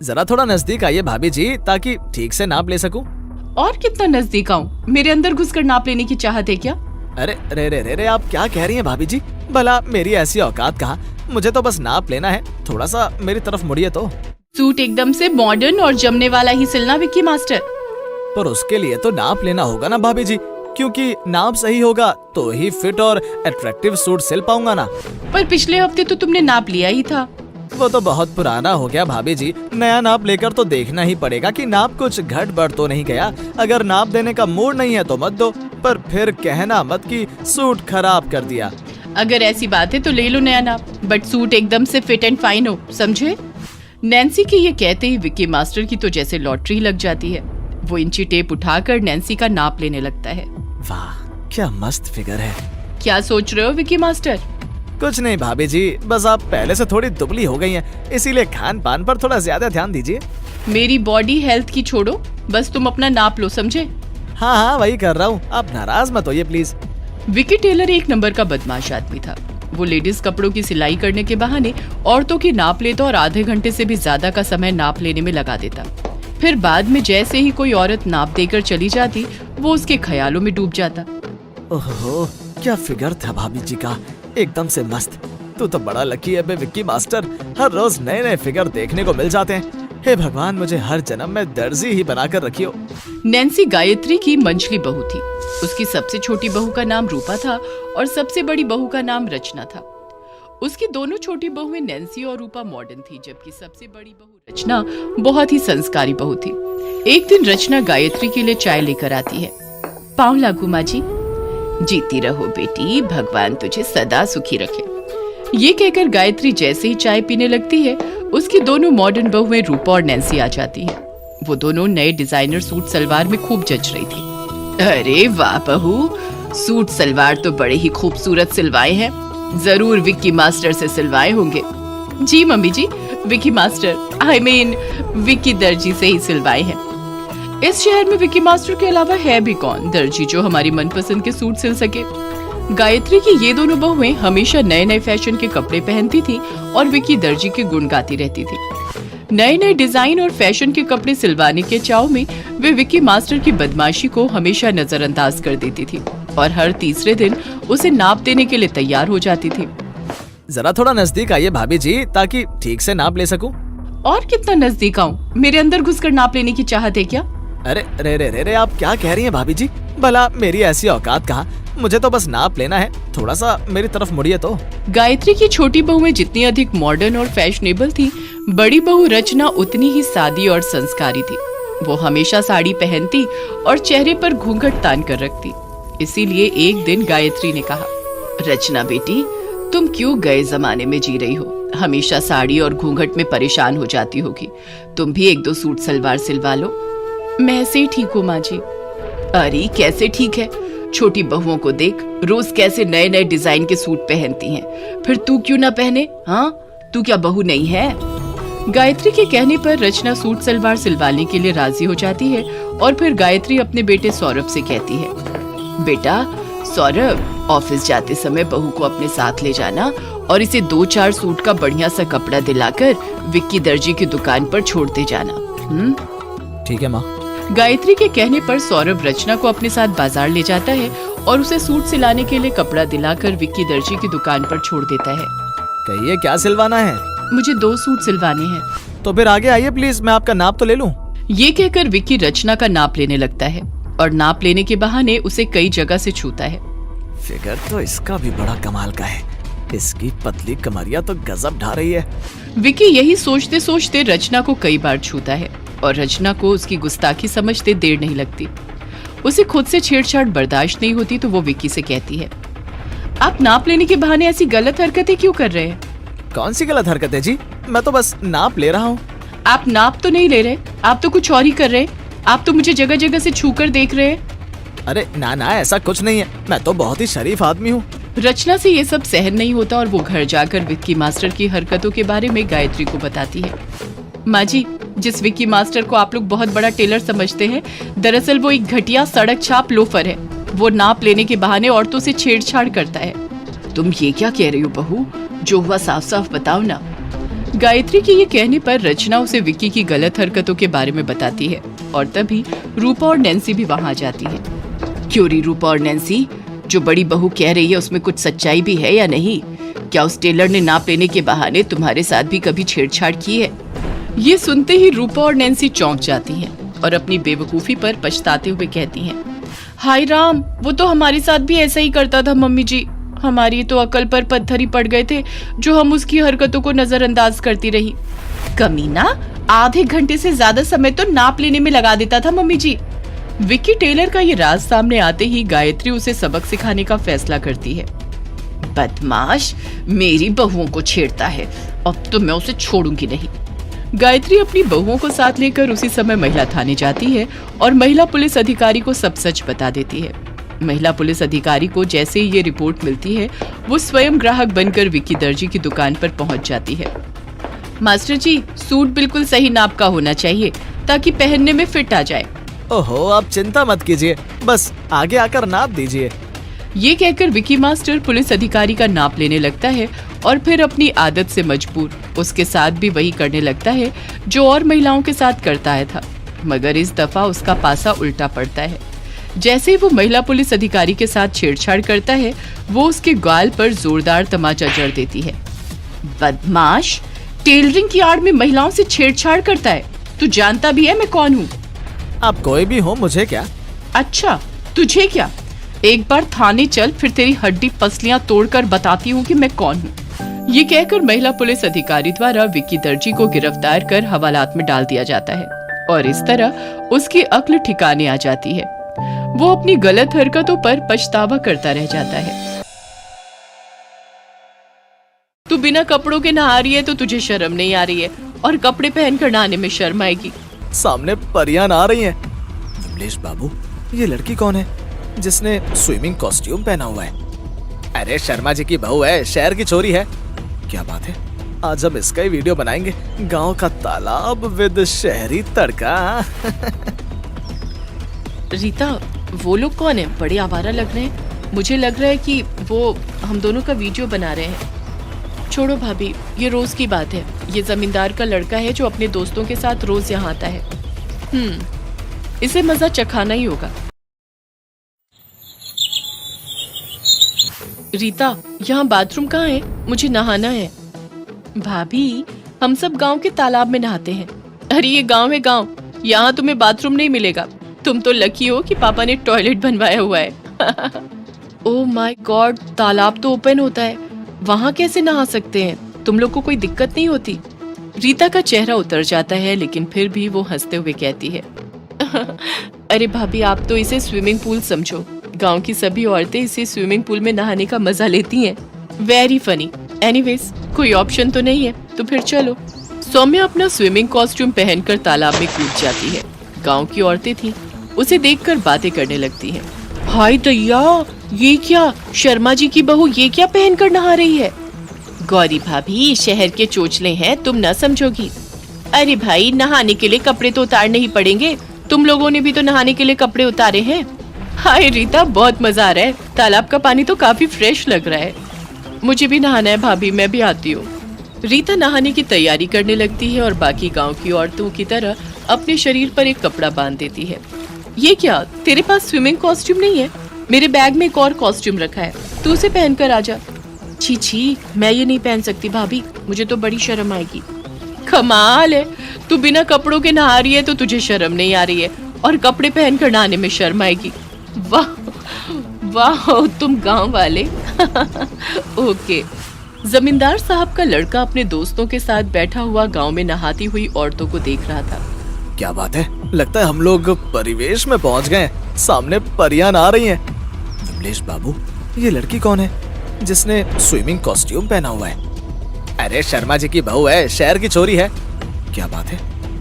जरा थोड़ा नजदीक आइए भाभी जी, ताकि ठीक से नाप ले सकूं। और कितना नजदीक आऊं? मेरे अंदर घुसकर नाप लेने की चाहत है क्या? अरे रे रे रे रे, आप क्या कह रही हैं भाभी जी? भला मेरी ऐसी औकात कहाँ? मुझे तो बस नाप लेना है, थोड़ा सा मेरी तरफ मुड़िए तो। सूट एकदम से मॉडर्न और जमने वाला ही सिलना विक्की मास्टर। पर उसके लिए तो नाप लेना होगा ना भाभी जी, क्योंकि नाप सही होगा तो ही फिट और अट्रैक्टिव सूट सिल पाऊंगा ना। पर पिछले हफ्ते तो तुमने नाप लिया ही था। वो तो बहुत पुराना हो गया भाभी जी, नया नाप लेकर तो देखना ही पड़ेगा कि नाप कुछ घट बढ़ तो नहीं गया। अगर नाप देने का मूड नहीं है तो मत दो, पर फिर कहना मत कि सूट खराब कर दिया। अगर ऐसी बात है तो ले लो नया नाप, बट सूट एकदम से फिट एंड फाइन हो, समझे? नैन्सी के ये कहते ही विक्की मास्टर की तो जैसे लॉटरी लग जाती है। वो इंची टेप उठाकर नैन्सी का नाप लेने लगता है। वाह, क्या मस्त फिगर है। क्या सोच रहे हो विक्की मास्टर? कुछ नहीं भाभी जी, बस आप पहले से थोड़ी दुबली हो गई हैं, इसीलिए खान पान पर थोड़ा ज्यादा ध्यान दीजिए। मेरी बॉडी हेल्थ की छोड़ो, बस तुम अपना नाप लो, समझे? हाँ हाँ, वही कर रहा हूँ, आप नाराज मत होइए प्लीज। विक्की टेलर एक नंबर का बदमाश आदमी था। वो लेडीज कपड़ों की सिलाई करने के बहाने औरतों की नाप लेता और आधे घंटे से भी ज्यादा का समय नाप लेने में लगा देता। फिर बाद में जैसे ही कोई औरत नाप देकर चली जाती, वो उसके ख्यालों में डूब जाता। ओहो, क्या फिगर था भाभी जी का, एकदम से मस्त। तू तो बड़ा लकी है बे विक्की मास्टर, हर रोज नए नए फिगर देखने को मिल जाते हैं। हे भगवान, मुझे हर जन्म में दर्जी ही बनाकर रखियो। नैन्सी गायत्री की मंझली बहू थी। उसकी सबसे छोटी बहू का नाम रूपा था और सबसे बड़ी बहू का नाम रचना था। उसकी दोनों छोटी बहुएं नैन्सी और रूपा मॉडर्न थी, जबकि सबसे बड़ी बहू रचना बहुत ही संस्कारी बहू थी। एक दिन रचना गायत्री के लिए चाय लेकर आती है। पाँव लागू माँ जी। जीती रहो बेटी, भगवान तुझे सदा सुखी रखे। ये कहकर गायत्री जैसे ही चाय पीने लगती है, उसकी दोनों मॉडर्न बहुएं रूपा और नैन्सी आ जाती हैं। वो दोनों नए डिजाइनर सूट सलवार में खूब जच रही थी। अरे वाह बहू, सूट सलवार तो बड़े ही खूबसूरत सिलवाए हैं, जरूर विक्की मास्टर से सिलवाए होंगे। जी mummy ji, Vicky master I mean Vicky दर्जी से ही सिलवाए हैं। इस शहर में विक्की मास्टर के अलावा है भी कौन दर्जी जो हमारी मनपसंद के सूट सिल सके। गायत्री की ये दोनों बहुएं हमेशा नए नए फैशन के कपड़े पहनती थी और विक्की दर्जी के गुण गाती रहती थी। नए नए डिजाइन और फैशन के कपड़े सिलवाने के चाव में वे विक्की मास्टर की बदमाशी को हमेशा नजरअंदाज कर देती थी और हर तीसरे दिन उसे नाप देने के लिए तैयार हो जाती थी। जरा थोड़ा नजदीक आइए भाभी जी, ताकि ठीक से नाप ले सकूं। और कितना नजदीक आऊं? मेरे अंदर घुसकर नाप लेने की चाहत है क्या? अरे रे रे रे रे, आप क्या कह रही हैं भाभी जी? भला मेरी ऐसी औकात कहाँ? मुझे तो बस नाप लेना है, थोड़ा सा मेरी तरफ मुड़िए तो। गायत्री की छोटी बहुएं जितनी अधिक मॉडर्न और फैशनेबल थी, बड़ी बहू रचना उतनी ही सादी और संस्कारी थी। वो हमेशा साड़ी पहनती और चेहरे पर घूंघट तान कर रखती। इसीलिए एक दिन गायत्री ने कहा, रचना बेटी, तुम क्यों गए जमाने में जी रही हो? हमेशा साड़ी और घूंघट में परेशान हो जाती होगी। तुम भी एक दो सूट सलवार सिलवा लो। मैं ऐसे ही ठीक हूँ माँ जी। अरे कैसे ठीक है? छोटी बहुओं को देख, रोज कैसे नए नए डिजाइन के सूट पहनती हैं। फिर तू क्यों ना पहने? हाँ, तू क्या बहू नहीं है? गायत्री के कहने पर रचना सूट सलवार सिलवाने के लिए राजी हो जाती है और फिर गायत्री अपने बेटे सौरभ से कहती है, बेटा सौरभ, ऑफिस जाते समय बहू को अपने साथ ले जाना और इसे 2-4 सूट का बढ़िया सा कपड़ा दिलाकर विक्की दर्जी की दुकान पर छोड़ते जाना। ठीक है माँ। गायत्री के कहने पर सौरभ रचना को अपने साथ बाजार ले जाता है और उसे सूट सिलाने के लिए कपड़ा दिलाकर विक्की दर्जी की दुकान पर छोड़ देता है। कहिए क्या सिलवाना है? मुझे 2 सूट सिलवाने हैं। तो फिर आगे आइए प्लीज, मैं आपका नाप तो ले लूं। ये कहकर विक्की रचना का नाप लेने लगता है और नाप लेने के बहाने उसे कई जगह से छूता है। फिगर तो इसका भी बड़ा कमाल का है, इसकी पतली कमरिया तो गजब ढा रही है। विक्की यही सोचते सोचते रचना को कई बार छूता है और रचना को उसकी गुस्ताखी समझते देर नहीं लगती। उसे खुद से छेड़छाड़ बर्दाश्त नहीं होती तो वो विक्की से कहती है, आप नाप लेने के बहाने ऐसी गलत हरकतें क्यों कर रहे हैं? कौन सी गलत हरकत है जी? मैं तो बस नाप ले रहा हूँ। आप नाप तो नहीं ले रहे, आप तो कुछ और ही कर रहे हैं। आप तो मुझे जगह जगह से छूकर देख रहे हैं। अरे ना ना, ऐसा कुछ नहीं है, मैं तो बहुत ही शरीफ आदमी हूँ। रचना से ये सब सहन नहीं होता और वो घर जाकर विक्की मास्टर की हरकतों के बारे में गायत्री को बताती है। माँ जी, जिस विक्की मास्टर को आप लोग बहुत बड़ा टेलर समझते हैं, दरअसल वो एक घटिया सड़क छाप लोफर है। वो नाप लेने के बहाने औरतों से छेड़छाड़ करता है। तुम ये क्या कह रही हो बहू? जो हुआ साफ साफ बताओ ना। गायत्री के ये कहने पर रचना उसे विक्की की गलत हरकतों के बारे में बताती है और तभी रूपा और नैन्सी भी वहां आ जाती है। क्यों री रूपा और नैन्सी, जो बड़ी बहू कह रही है उसमें कुछ सच्चाई भी है या नहीं? क्या उस टेलर ने नाप लेने के बहाने तुम्हारे साथ भी कभी छेड़छाड़ की है? ये सुनते ही रूपा और नैन्सी चौंक जाती हैं और अपनी बेवकूफी पर पछताते हुए कहती हैं, हाय राम, वो तो हमारे साथ भी ऐसा ही करता था मम्मी जी। हमारी तो अकल पर पत्थर ही पड़ गए थे जो हम उसकी हरकतों को नजरअंदाज करती रही। कमीना, आधे घंटे से ज्यादा समय तो नाप लेने में लगा देता था मम्मी जी। विक्की टेलर का ये राज सामने आते ही गायत्री उसे सबक सिखाने का फैसला करती है। बदमाश, मेरी बहुओं को छेड़ता है, अब तो मैं उसे छोड़ूंगी नहीं। गायत्री अपनी बहुओं को साथ लेकर उसी समय महिला थाने जाती है और महिला पुलिस अधिकारी को सब सच बता देती है। महिला पुलिस अधिकारी को जैसे ही ये रिपोर्ट मिलती है, वो स्वयं ग्राहक बनकर विक्की दर्जी की दुकान पर पहुंच जाती है। मास्टर जी, सूट बिल्कुल सही नाप का होना चाहिए ताकि पहनने में फिट आ जाए। ओहो, आप चिंता मत कीजिए, बस आगे आकर नाप दीजिए। ये कहकर विक्की मास्टर पुलिस अधिकारी का नाप लेने लगता है और फिर अपनी आदत से मजबूर उसके साथ भी वही करने लगता है जो और महिलाओं के साथ करता है था, मगर इस दफा उसका पासा उल्टा पड़ता है। जैसे ही वो महिला पुलिस अधिकारी के साथ छेड़छाड़ करता है, वो उसके गाल पर जोरदार तमाचा जड़ देती है। बदमाश, टेलरिंग की आड़ में महिलाओं से छेड़छाड़ करता है, तू जानता भी है मैं कौन हूँ? आप कोई भी हो, मुझे क्या? अच्छा, तुझे क्या? एक बार थाने चल, फिर तेरी हड्डी पसलियां तोड़कर बताती हूँ कि मैं कौन हूँ। ये कहकर महिला पुलिस अधिकारी द्वारा विक्की दर्जी को गिरफ्तार कर हवालात में डाल दिया जाता है और इस तरह उसकी अक्ल ठिकाने आ जाती है। वो अपनी गलत हरकतों पर पछतावा करता रह जाता है। तू बिना कपड़ों के नहा रही है तो तुझे शर्म नहीं आ रही है, और कपड़े पहनकर नहाने में शर्म आएगी। सामने परियां आ रही हैं। विमलेश बाबू, ये लड़की कौन है जिसने स्विमिंग कॉस्ट्यूम पहना हुआ है? अरे शर्मा जी की बहू है, शहर की छोरी है। क्या बात है, आज हम इसका ही वीडियो बनाएंगे, गांव का तालाब विद शहरी तड़का। रीता, वो लोग कौन है? बड़े आवारा लग रहे हैं। मुझे लग रहा है कि वो हम दोनों का वीडियो बना रहे हैं। छोड़ो भाभी, ये रोज की बात है। ये जमींदार का लड़का है जो अपने दोस्तों के साथ रोज यहाँ आता है। इसे मजा चखाना ही होगा। रीता, यहाँ बाथरूम कहाँ है? मुझे नहाना है। भाभी, हम सब गांव के तालाब में नहाते हैं। अरे ये गांव है गांव, यहाँ तुम्हें बाथरूम नहीं मिलेगा। तुम तो लकी हो कि पापा ने टॉयलेट बनवाया हुआ है। ओह माय गॉड, तालाब तो ओपन होता है, वहाँ कैसे नहा सकते हैं? तुम लोग को कोई दिक्कत नहीं होती? रीता का चेहरा उतर जाता है, लेकिन फिर भी वो हंसते हुए कहती है, अरे भाभी, आप तो इसे स्विमिंग पूल समझो। गांव की सभी औरतें इसे स्विमिंग पूल में नहाने का मजा लेती हैं। Very funny. एनीवेज, कोई ऑप्शन तो नहीं है, तो फिर चलो। सौम्या अपना स्विमिंग कॉस्ट्यूम पहनकर तालाब में कूद जाती है। गांव की औरतें थीं, उसे देखकर बातें करने लगती हैं। हाय दैया, ये क्या? शर्मा जी की बहू ये क्या पहनकर नहा रही है? गौरी भाभी, शहर के चोचले हैं, तुम न समझोगी। अरे भाई, नहाने के लिए कपड़े तो उतारने ही पड़ेंगे। तुम लोगों ने भी तो नहाने के लिए कपड़े उतारे हैं। हाय रीता, बहुत मजा आ रहा है। तालाब का पानी तो काफी फ्रेश लग रहा है। मुझे भी नहाना है भाभी, मैं भी आती हूँ। रीता नहाने की तैयारी करने लगती है और बाकी गांव की औरतों की तरह अपने शरीर पर एक कपड़ा बांध देती है। ये क्या, तेरे पास स्विमिंग कॉस्ट्यूम नहीं है? मेरे बैग में एक और कॉस्ट्यूम रखा है, तू उसे पहनकर आ जा। छी छी, मैं ये नहीं पहन सकती भाभी, मुझे तो बड़ी शर्म आएगी। कमाल है, तू बिना कपड़ों के नहा रही है तो तुझे शर्म नहीं आ रही है, और कपड़े पहनकर नहाने में शर्म आएगी। वाह वाह, तुम गांव वाले। ओके। जमींदार साहब का लड़का अपने दोस्तों के साथ बैठा हुआ गांव में नहाती हुई औरतों को देख रहा था। क्या बात है, लगता है हम लोग परिवेश में पहुंच गए। सामने परियां आ रही हैं। विमलेश बाबू, ये लड़की कौन है जिसने स्विमिंग कॉस्ट्यूम पहना हुआ है? अरे शर्मा जी की बहू है, शहर की छोरी है। क्या बात है,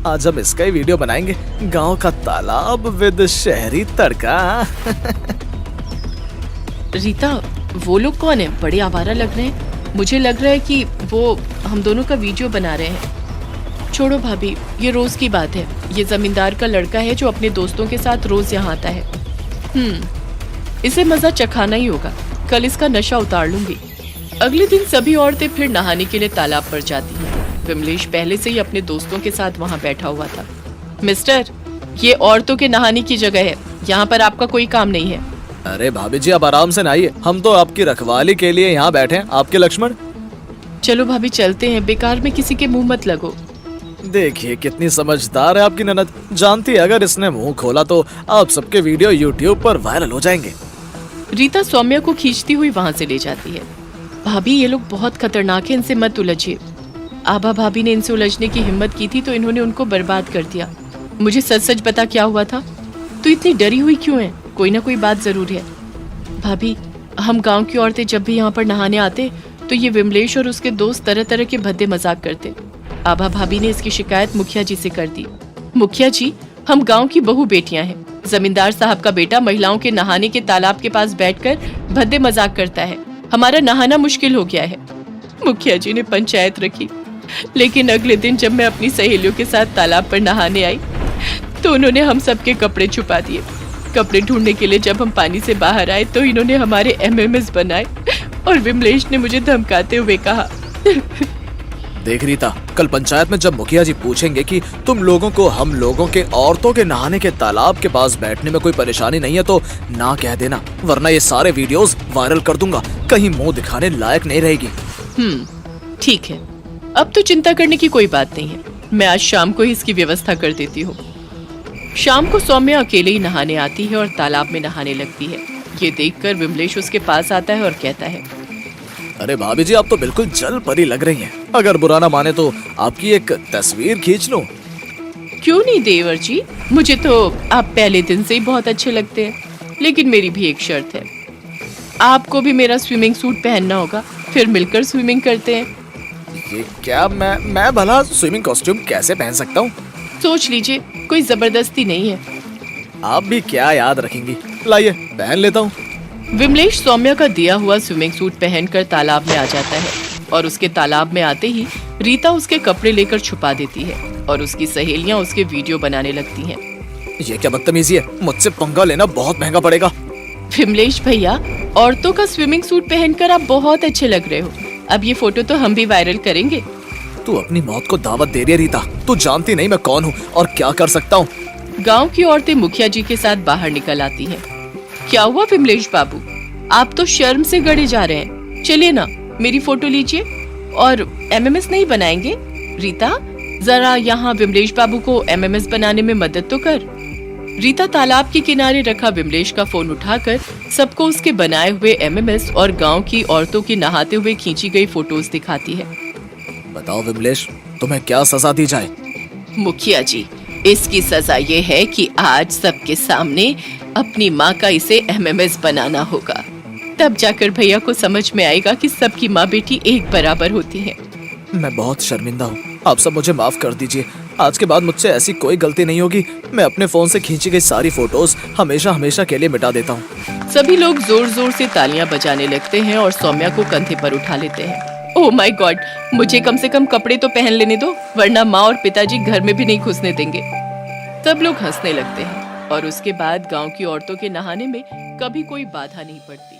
आज हम इसका ही वीडियो बनाएंगे, गांव का तालाब विद शहरी तड़का। रीता, वो लोग कौन है? बड़े आवारा लग रहे हैं। मुझे लग रहा है कि वो हम दोनों का वीडियो बना रहे हैं। छोड़ो भाभी, ये रोज की बात है। ये जमींदार का लड़का है जो अपने दोस्तों के साथ रोज यहाँ आता है। इसे मजा चखाना ही होगा। कल इसका नशा उतार लूंगी। अगले दिन सभी औरतें फिर नहाने के लिए तालाब पर जाती हैं। विमलेश पहले से ही अपने दोस्तों के साथ वहां बैठा हुआ था। मिस्टर, ये औरतों के नहाने की जगह है, यहाँ पर आपका कोई काम नहीं है। अरे भाभी जी आप आराम से नहाइए, हम तो आपकी रखवाली के लिए यहाँ बैठे हैं, आपके लक्ष्मण। चलो भाभी चलते हैं, बेकार में किसी के मुंह मत लगो। देखिए कितनी समझदार है आपकी ननद, जानती है अगर इसने मुंह खोला तो आप सबके वीडियो यूट्यूब पर वायरल हो जाएंगे। रीता सौम्या को खींचती हुई वहां से ले जाती है। भाभी ये लोग बहुत खतरनाक है, इनसे मत उलझिए। आभा भाभी ने इनसे उलझने की हिम्मत की थी तो इन्होंने उनको बर्बाद कर दिया। मुझे सच सच बता क्या हुआ था? तू इतनी डरी हुई क्यों है? कोई ना कोई बात जरूर है। भाभी, हम गांव की औरतें जब भी यहाँ पर नहाने आते तो ये विमलेश और उसके दोस्त तरह तरह के भद्दे मजाक करते। आभा भाभी ने इसकी शिकायत मुखिया जी से कर दी। मुखिया जी, हम गांव की बहू बेटियां हैं। जमींदार साहब का बेटा महिलाओं के नहाने के तालाब के पास बैठकर भद्दे मजाक करता है। हमारा नहाना मुश्किल हो गया है। मुखिया जी ने पंचायत रखी, लेकिन अगले दिन जब मैं अपनी सहेलियों के साथ तालाब पर नहाने आई तो उन्होंने हम सबके कपड़े छुपा दिए। कपड़े ढूंढने के लिए जब हम पानी से बाहर आए तो इन्होंने हमारे एमएमएस बनाए और विमलेश ने मुझे धमकाते हुए कहा। देख रीता, कल पंचायत में जब मुखिया जी पूछेंगे कि तुम लोगों को हम लोगों के औरतों के नहाने के तालाब के पास बैठने में कोई परेशानी नहीं है तो ना कह देना, वरना ये सारे वीडियोस वायरल कर दूंगा, कहीं मुंह दिखाने लायक नहीं रहेगी। ठीक है, अब तो चिंता करने की कोई बात नहीं है। मैं आज शाम को ही इसकी व्यवस्था कर देती हूँ। शाम को सौम्या अकेले ही नहाने आती है और तालाब में नहाने लगती है। ये देखकर विमलेश उसके पास आता है और कहता है, अरे भाभी जी आप तो बिल्कुल जल परी लग रही हैं। अगर बुरा ना माने तो आपकी एक तस्वीर खींच लूं। क्यों नहीं देवर जी, मुझे तो आप पहले दिन से ही बहुत अच्छे लगते हैं, लेकिन मेरी भी एक शर्त है। आपको भी मेरा स्विमिंग सूट पहनना होगा, फिर मिलकर स्विमिंग करते हैं। ये क्या, मैं भला स्विमिंग कॉस्ट्यूम कैसे पहन सकता हूँ? सोच लीजिए, कोई जबरदस्ती नहीं है। आप भी क्या याद रखेंगी, लाइए पहन लेता हूँ। विमलेश सौम्या का दिया हुआ स्विमिंग सूट पहनकर तालाब में आ जाता है और उसके तालाब में आते ही रीता उसके कपड़े लेकर छुपा देती है और उसकी सहेलियां उसके वीडियो बनाने लगती हैं। ये क्या बदतमीजी है, मुझसे पंगा लेना बहुत महंगा पड़ेगा। विमलेश भैया, औरतों का स्विमिंग सूट पहनकर आप बहुत अच्छे लग रहे हो। अब ये फोटो तो हम भी वायरल करेंगे। तू अपनी मौत को दावत दे रही है रीता, तू जानती नहीं मैं कौन हूँ और क्या कर सकता हूँ। गाँव की औरतें मुखिया जी के साथ बाहर निकल आती हैं। क्या हुआ विमलेश बाबू, आप तो शर्म से गड़े जा रहे हैं। चलिए ना, मेरी फोटो लीजिए और एमएमएस नहीं बनाएंगे? रीता, जरा यहाँ विमलेश बाबू को एमएमएस बनाने में मदद तो कर। रीता तालाब के किनारे रखा विमलेश का फोन उठाकर सबको उसके बनाए हुए एमएमएस और गांव की औरतों की नहाते हुए खींची गई फोटोज दिखाती है। बताओ विमलेश, तुम्हें क्या सजा दी जाए? मुखिया जी, इसकी सजा ये है कि आज सबके सामने अपनी माँ का इसे एमएमएस बनाना होगा। तब जाकर भैया को समझ में आएगा कि सबकी माँ बेटी एक बराबर होती है। मैं बहुत शर्मिंदा हूँ, आप सब मुझे माफ कर दीजिए। आज के बाद मुझसे ऐसी कोई गलती नहीं होगी। मैं अपने फोन से खींची गई सारी फोटोज हमेशा हमेशा के लिए मिटा देता हूँ। सभी लोग जोर जोर से तालियां बजाने लगते हैं और सौम्या को कंधे पर उठा लेते हैं। ओह माय गॉड, मुझे कम से कम कपड़े तो पहन लेने दो, वरना माँ और पिताजी घर में भी नहीं घुसने देंगे। सब लोग हंसने लगते हैं और उसके बाद गांव की औरतों के नहाने में कभी कोई बाधा नहीं पड़ती।